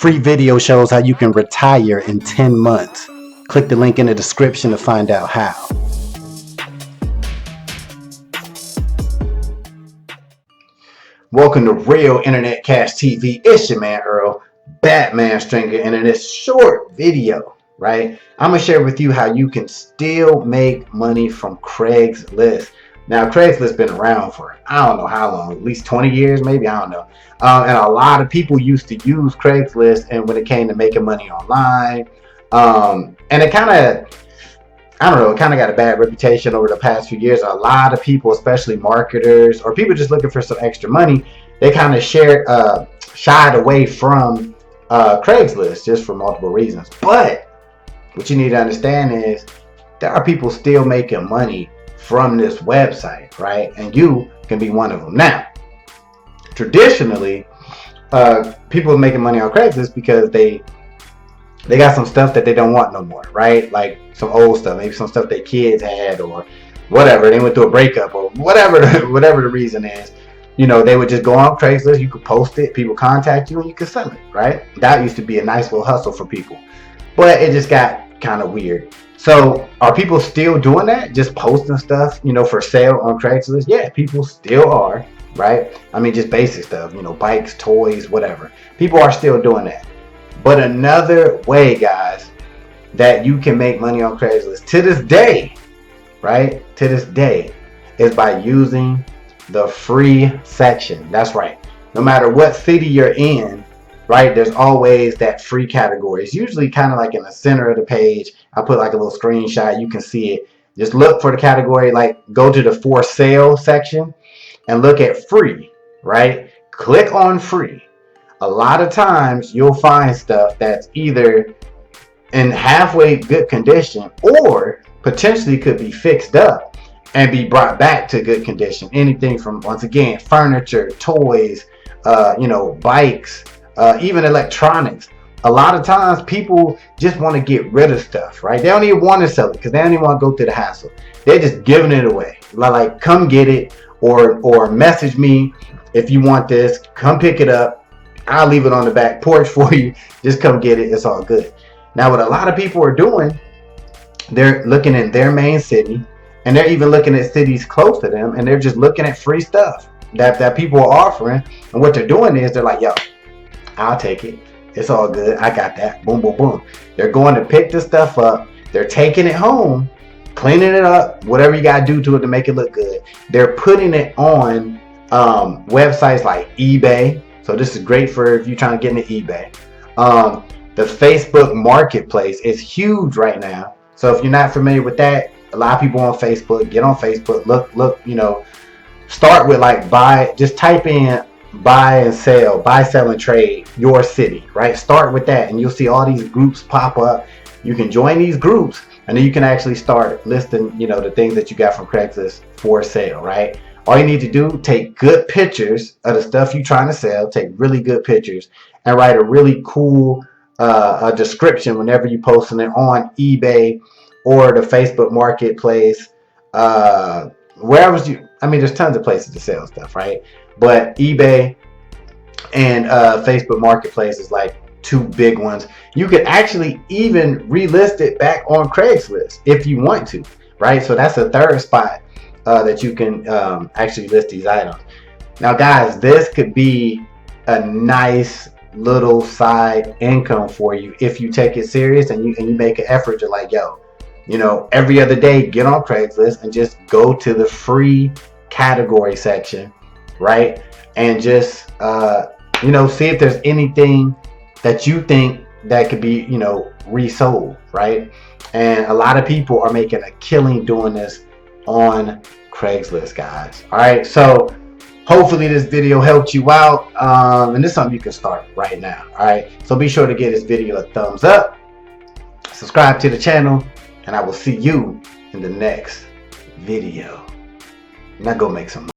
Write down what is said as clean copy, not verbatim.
free video shows how you can retire in 10 months. Click the link in the description to find out how. Welcome to Real Internet Cash TV. It's your man Earl, Batman Stringer, and in this short video, right, I'm gonna share with you how you can still make money from Craigslist. Now, Craigslist been around for I don't know how long, at least 20 years, maybe, I don't know. And a lot of people used to use Craigslist, and when it came to making money online, and it kind of, I don't know, it kind of got a bad reputation over the past few years. A lot of people, especially marketers or people just looking for some extra money, they kind of shied away from Craigslist just for multiple reasons. But what you need to understand is there are people still making money from this website, right? And you can be one of them. Now, traditionally, people are making money on Craigslist because they got some stuff that they don't want no more, right? Like some old stuff, maybe some stuff their kids had or whatever. They went through a breakup or whatever the reason is. You know, they would just go on Craigslist, you could post it, people contact you, and you could sell it, right? That used to be a nice little hustle for people. But it just got kind of weird. So are people still doing that? Just posting stuff, you know, for sale on Craigslist? Yeah, people still are, right? I mean, just basic stuff, you know, bikes, toys, whatever. People are still doing that. But another way, guys, that you can make money on Craigslist to this day, right? To this day, is by using the free section. That's right. No matter what city you're in, right, there's always that free category. It's usually kind of like in the center of the page. I put like a little screenshot. You can see it. Just look for the category, like go to the for sale section and look at free, right? Click on free. A lot of times you'll find stuff that's either in halfway good condition or potentially could be fixed up and be brought back to good condition. Anything from, once again, furniture, toys, you know, bikes, even electronics. A lot of times people just want to get rid of stuff, right? They don't even want to sell it because they don't even want to go through the hassle. They're just giving it away. Like, come get it, or message me if you want this. Come pick it up. I'll leave it on the back porch for you. Just come get it. It's all good. Now, what a lot of people are doing, they're looking in their main city, and they're even looking at cities close to them, and they're just looking at free stuff that people are offering. And what they're doing is they're like, yo, I'll take it. It's all good. I got that. Boom, boom, boom. They're going to pick the stuff up. They're taking it home, cleaning it up, whatever you got to do to it to make it look good. They're putting it on websites like eBay. So this is great for if you're trying to get into eBay. The Facebook Marketplace is huge right now. So if you're not familiar with that, a lot of people on Facebook, get on Facebook, look, you know, start with like just type in buy, sell and trade your city, right? Start with that and you'll see all these groups pop up. You can join these groups and then you can actually start listing, you know, the things that you got from Craigslist for sale, right? All you need to do, take good pictures of the stuff you're trying to sell, take really good pictures, and write a really cool a description whenever you're posting it on eBay or the Facebook Marketplace, wherever I mean, there's tons of places to sell stuff, right? But eBay and Facebook Marketplace is like two big ones. You can actually even relist it back on Craigslist if you want to, right? So that's a third spot that you can actually list these items. Now, guys, this could be a nice little side income for you if you take it serious and you make an effort to, like, yo, you know, every other day get on Craigslist and just go to the free category section, right? And just you know, see if there's anything that you think that could be, you know, resold, right? And a lot of people are making a killing doing this on Craigslist, guys. All right, so hopefully this video helped you out, and this is something you can start right now. All right, so be sure to give this video a thumbs up, subscribe to the channel, and I will see you in the next video. Now go make some money.